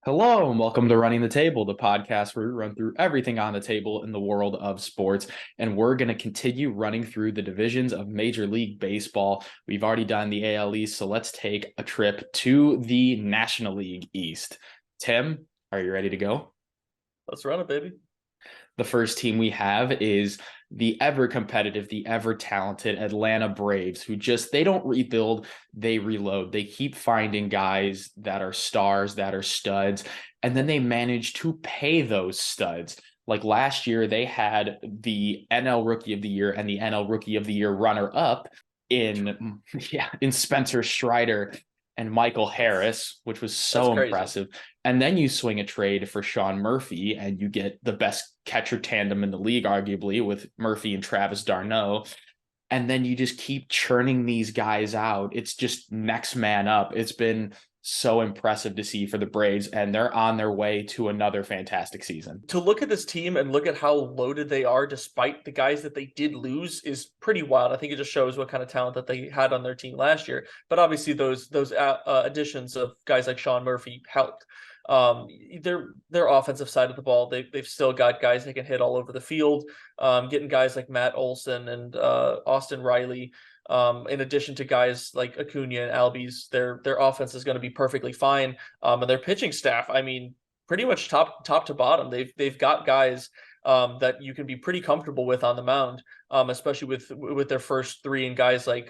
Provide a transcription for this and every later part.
Hello and welcome to Running the Table, the podcast where we run through everything on the table in the world of sports. And we're going to continue running through the divisions of Major League Baseball. We've already done the AL East, so let's take a trip to the National League East. Tim, are you ready to go? Let's run it, baby. The first team we have is the ever competitive, the ever talented Atlanta Braves, who they don't rebuild, they reload. They keep finding guys that are stars, that are studs, and then they manage to pay those studs. Like last year, they had the NL Rookie of the Year and the NL Rookie of the Year runner up in Spencer Strider and Michael Harris, which was That's so crazy. impressive. And then you swing a trade for Sean Murphy and you get the best catcher tandem in the league, arguably, with Murphy and Travis d'Arnaud. And then you just keep churning these guys out. It's just next man up. It's been so impressive to see for the Braves, and they're on their way to another fantastic season. To look at this team and look at how loaded they are despite the guys that they did lose is pretty wild. I think it just shows what kind of talent that they had on their team last year. But obviously those additions of guys like Sean Murphy helped. Their offensive side of the ball, they've still got guys that can hit all over the field. Getting guys like Matt Olson and Austin Riley, in addition to guys like Acuna and Albies, their offense is going to be perfectly fine. And their pitching staff, I mean, pretty much top to bottom, they've got guys that you can be pretty comfortable with on the mound, especially with their first three and guys like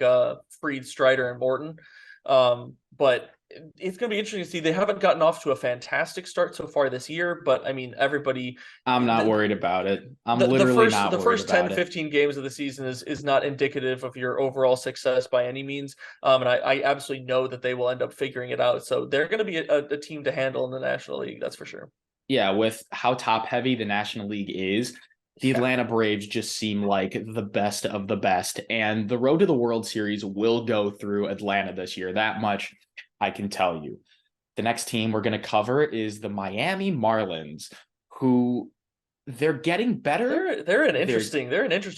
Fried, Strider, and Morton. But it's going to be interesting to see. They haven't gotten off to a fantastic start so far this year, but I mean, everybody, I'm not the, worried about it. I'm the literally first not the worried first 10 about it. 15 games of the season is not indicative of your overall success by any means. And I absolutely know that they will end up figuring it out. So they're going to be a team to handle in the National League, that's for sure. Yeah, with how top heavy the National League is, the Yeah. Atlanta Braves just seem like the best of the best. And the road to the World Series will go through Atlanta this year. That much I can tell you. The next team we're going to cover is the Miami Marlins, who they're getting better. They're an interesting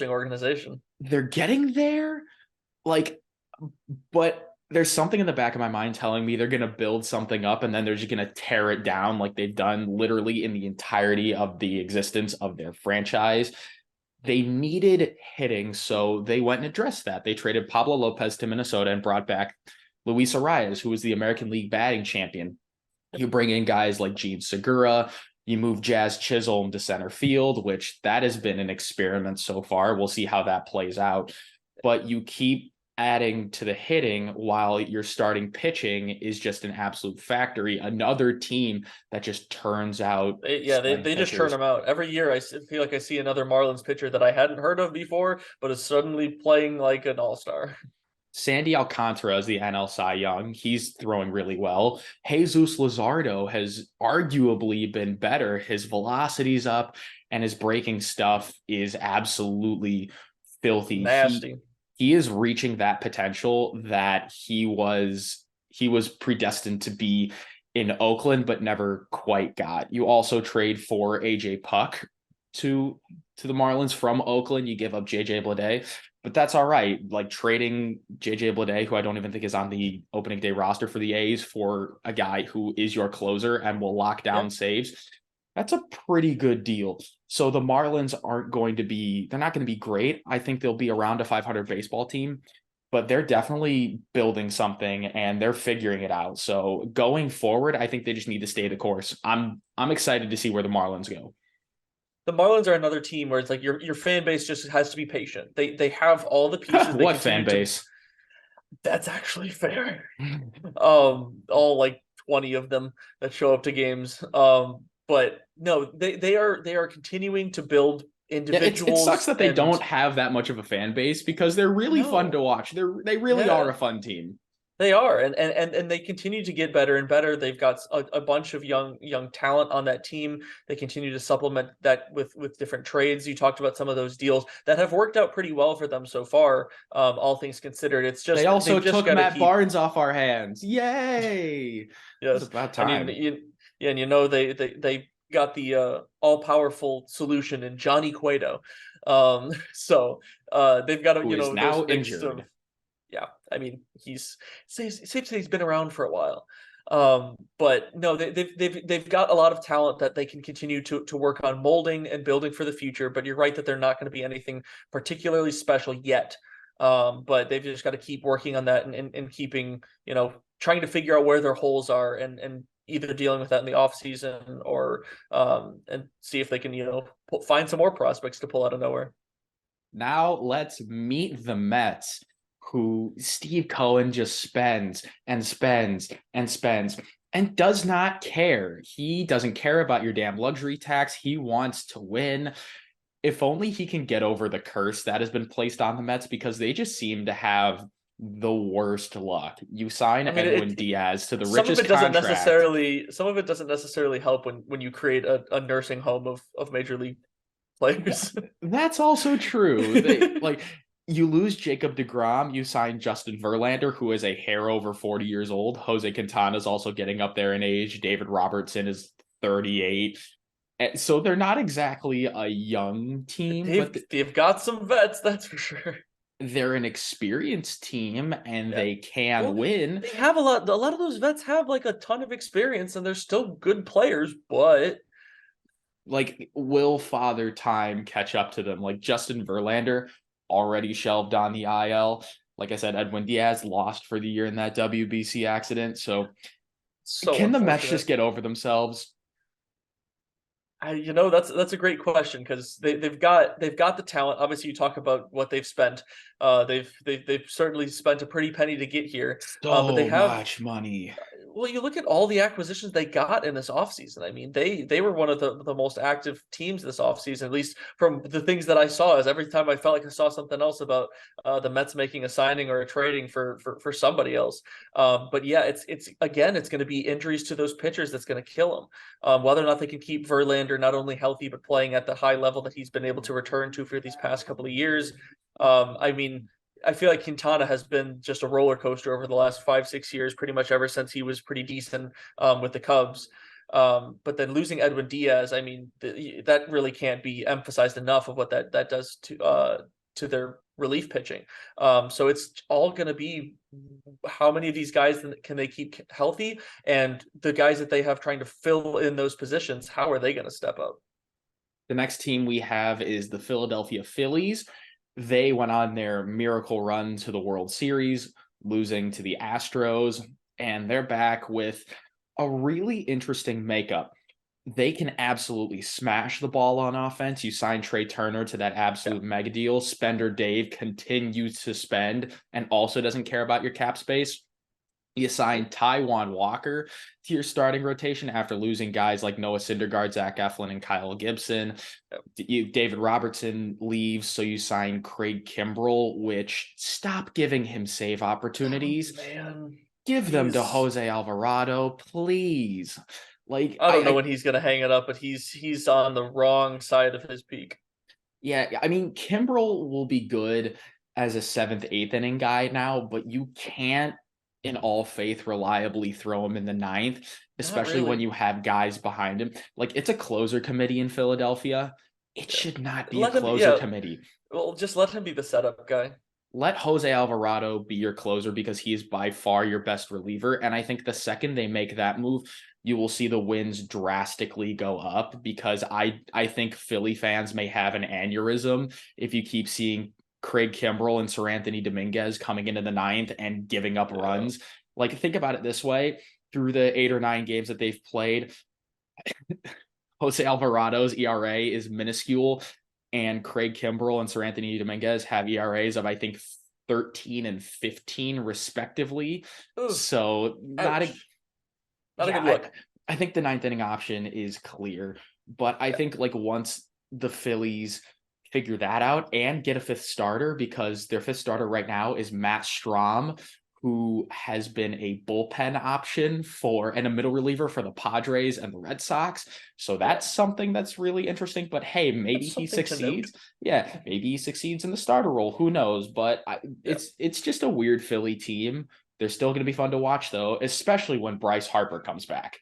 organization. They're getting there. Like, but there's something in the back of my mind telling me they're going to build something up and then they're just going to tear it down like they've done literally in the entirety of the existence of their franchise. They needed hitting, so they went and addressed that. They traded Pablo Lopez to Minnesota and brought back Luis Arias, who was the American League batting champion. You bring in guys like Gene Segura. You move Jazz Chisholm to center field, which that has been an experiment so far. We'll see how that plays out. But you keep adding to the hitting while your starting pitching is just an absolute factory. Another team that just turns out They just churn them out every year. Feel like I see another Marlins pitcher that I hadn't heard of before, but is suddenly playing like an all-star. Sandy Alcantara is the NL Cy Young. He's throwing really well. Jesus Luzardo has arguably been better. His velocity's up and his breaking stuff is absolutely filthy. Nasty. He is reaching that potential that he was predestined to be in Oakland, but never quite got. You also trade for AJ Puck to the Marlins from Oakland. You give up JJ Bleday, but that's all right. Like trading JJ Bleday, who I don't even think is on the opening day roster for the A's, for a guy who is your closer and will lock down saves. That's a pretty good deal. So the Marlins they're not going to be great. I think they'll be around a 500 baseball team, but they're definitely building something and they're figuring it out. So going forward, I think they just need to stay the course. I'm excited to see where the Marlins go. The Marlins are another team where it's like your fan base just has to be patient. They have all the pieces. They What fan continue to. base? That's actually fair. All like 20 of them that show up to games. But no, they are continuing to build Yeah, it sucks individuals that they and don't have that much of a fan base because they're really fun to no. watch. They really Yeah, are a fun team. they are, and they continue to get better and better. They've got a bunch of young talent on that team. They continue to supplement that with different trades. You talked about some of those deals that have worked out pretty well for them so far. All things considered, it's They just also they've just took got to Matt keep. Barnes off our hands. Yay! It's Yes, about and time. yeah, and you know they got the all powerful solution in Johnny Cueto. So they've got Who is there's now a mix of injured. yeah. I mean, he's safe to say he's been around for a while. But no, they've got a lot of talent that they can continue to work on molding and building for the future. But you're right that they're not going to be anything particularly special yet. But they've just got to keep working on that and keeping, trying to figure out where their holes are and either dealing with that in the off season or and see if they can, find some more prospects to pull out of nowhere. Now let's meet the Mets, who Steve Cohen just spends and spends and spends and does not care. He doesn't care about your damn luxury tax. He wants to win. If only he can get over the curse that has been placed on the Mets, because they just seem to have the worst luck. You sign I mean, Edwin Diaz to the some of richest it doesn't contract. necessarily help when you create a nursing home of major league players. That's also true. They like you lose Jacob deGrom, you sign Justin Verlander, who is a hair over 40 years old. Jose Quintana is also getting up there in age. David Robertson is 38. And so they're not exactly a young team, they've but they've got some vets, that's for sure. they're an experienced team and Yeah. they can Well, win. they have a lot of those vets have like a ton of experience and they're still good players, but Like, will Father Time catch up to them? Like Justin Verlander already shelved on the IL. Like I said, Edwin Diaz lost for the year in that WBC accident. So so can the Mets unfortunate. just get over themselves? That's a great question because they've got the talent. Obviously, you talk about what they've spent. They've certainly spent a pretty penny to get here. But they So have much money. well, you look at all the acquisitions they got in this offseason. I mean, they were one of the most active teams this offseason, at least from the things that I saw. As every time I felt like I saw something else about the Mets making a signing or a trading for somebody else. But yeah, it's going to be injuries to those pitchers that's going to kill them. Whether or not they can keep Verlander not only healthy but playing at the high level that he's been able to return to for these past couple of years. I mean, I feel like Quintana has been just a roller coaster over the last 5, 6 years, pretty much ever since he was pretty decent with the Cubs. But then losing Edwin Diaz, I mean, that really can't be emphasized enough of what that does to their relief pitching. So it's all going to be how many of these guys can they keep healthy, and the guys that they have trying to fill in those positions, how are they going to step up? The next team we have is the Philadelphia Phillies. They went on their miracle run to the World Series, losing to the Astros, and they're back with a really interesting makeup. They can absolutely smash the ball on offense. You sign Trey Turner to that Yeah. absolute mega deal. Spender Dave continues to spend and also doesn't care about your cap space. You signed Taiwan Walker to your starting rotation after losing guys like Noah Syndergaard, Zach Eflin, and Kyle Gibson. David Robertson leaves, so you sign Craig Kimbrell, which stop giving him save Oh opportunities. man, Give them to he's Jose Alvarado, please. Like I don't know when he's gonna hang it up, but he's on the wrong side of his peak. yeah, I mean, Kimbrel will be good as a seventh, eighth inning guy now, but you can't, in all faith, reliably throw him in the ninth, Not especially when really. you have guys behind him. Like, it's a closer committee in Philadelphia. It Yeah. should not be a Let him, closer yeah. committee. Well, just let him be the setup guy. Let Jose Alvarado be your closer because he is by far your best reliever. And I think the second they make that move, you will see the wins drastically go up, because I think Philly fans may have an aneurysm if you keep seeing Craig Kimbrell and Sir Anthony Dominguez coming into the ninth and giving up Yeah. runs. Like, think about it this way: through the 8 or 9 games that they've played, Jose Alvarado's ERA is minuscule, and Craig Kimbrell and Sir Anthony Dominguez have ERAs of, I think, 13 and 15 respectively. Ooh, So not a ouch. Not a yeah, good look. I think the ninth inning option is clear, but I Yeah. think like once the Phillies figure that out and get a fifth starter, because their fifth starter right now is Matt Strom, who has been a bullpen option for and a middle reliever for the Padres and the Red Sox. So Yeah. that's something that's really interesting. But hey, maybe That's he something to note. succeeds. Yeah, maybe he succeeds in the starter role. Who knows? But Yeah. it's just a weird Philly team. They're still going to be fun to watch, though, especially when Bryce Harper comes back.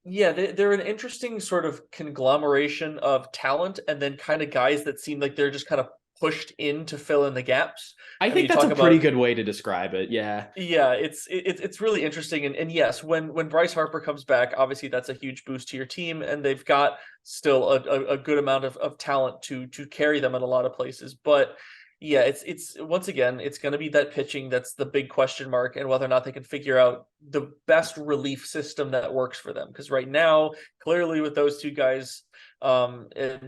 Yeah, they're an interesting sort of conglomeration of talent and then kind of guys that seem like they're just kind of pushed in to fill in the gaps. I I mean, think you that's talk a pretty about good way to describe it. Yeah. yeah, it's really interesting, and yes, when Bryce Harper comes back, obviously that's a huge boost to your team, and they've got still a good amount of talent to carry them in a lot of places. But yeah, it's once again, it's going to be that pitching that's the big question mark, and whether or not they can figure out the best relief system that works for them. Because right now, clearly with those two guys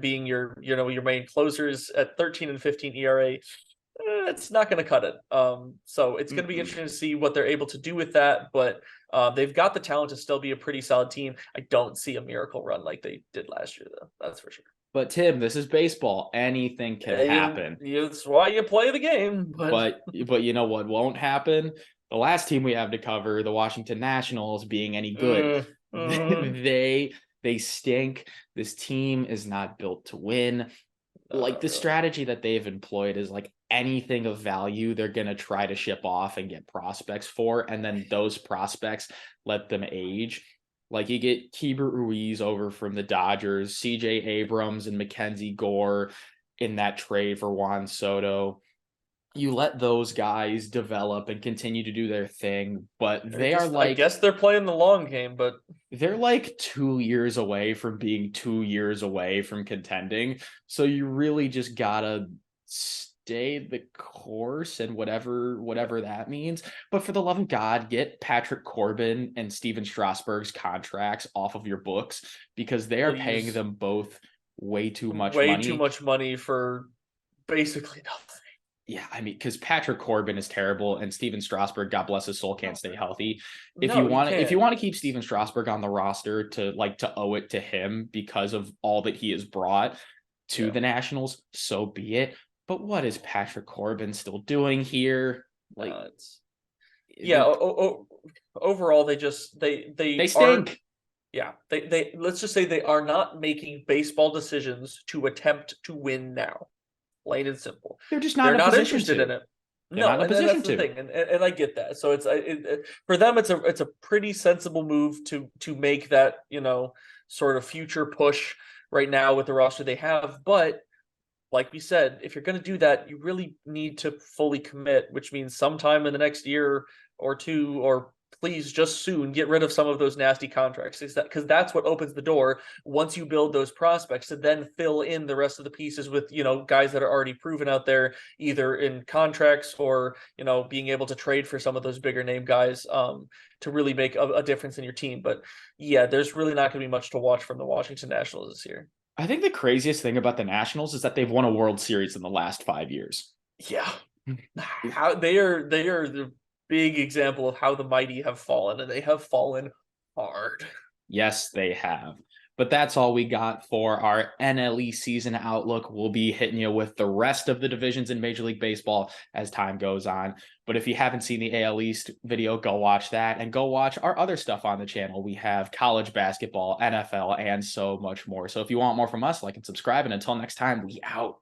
being your main closers at 13 and 15 ERA, it's not going to cut it. So it's going to be interesting to see what they're able to do with that. But they've got the talent to still be a pretty solid team. I don't see a miracle run like they did last year, though. That's for sure. But Tim, this is baseball. Anything can happen. That's why you play the game. But you know what won't happen? The last team we have to cover, the Washington Nationals, being any good. They stink. This team is not built to win. Like the strategy that they've employed is like anything of value they're going to try to ship off and get prospects for, and then those prospects let them age. Like you get Keibert Ruiz over from the Dodgers, CJ Abrams and Mackenzie Gore in that trade for Juan Soto. You let those guys develop and continue to do their thing, but I guess they're playing the long game, but they're like 2 years away from being 2 years away from contending. So you really just gotta stay the course and whatever that means. But for the love of God, get Patrick Corbin and Steven Strasburg's contracts off of your books, because they are paying them both way too much money for basically nothing. Yeah, I mean, because Patrick Corbin is terrible, and Steven Strasburg, God bless his soul, can't stay healthy. If you want to keep Steven Strasburg on the roster to owe it to him because of all that he has brought to the Nationals, so be it. But what is Patrick Corbin still doing here? Like, overall, they stink. They let's just say they are not making baseball decisions to attempt to win now. Plain and simple. They're just not interested in it. No, and that's the thing, and I get that. So it's for them, it's a pretty sensible move to make that sort of future push right now with the roster they have. But like we said, if you're going to do that, you really need to fully commit, which means sometime in the next year or two, or please just soon get rid of some of those nasty contracts, because that's what opens the door once you build those prospects to then fill in the rest of the pieces with guys that are already proven out there, either in contracts or being able to trade for some of those bigger name guys to really make a difference in your team. But yeah, there's really not going to be much to watch from the Washington Nationals this year. I think the craziest thing about the Nationals is that they've won a World Series in the last 5 years. Yeah, how they are the big example of how the mighty have fallen, and they have fallen hard. Yes, they have. But that's all we got for our NLE season outlook. We'll be hitting you with the rest of the divisions in Major League Baseball as time goes on. But if you haven't seen the AL East video, go watch that, and go watch our other stuff on the channel. We have college basketball, NFL, and so much more. So if you want more from us, like and subscribe. And until next time, we out.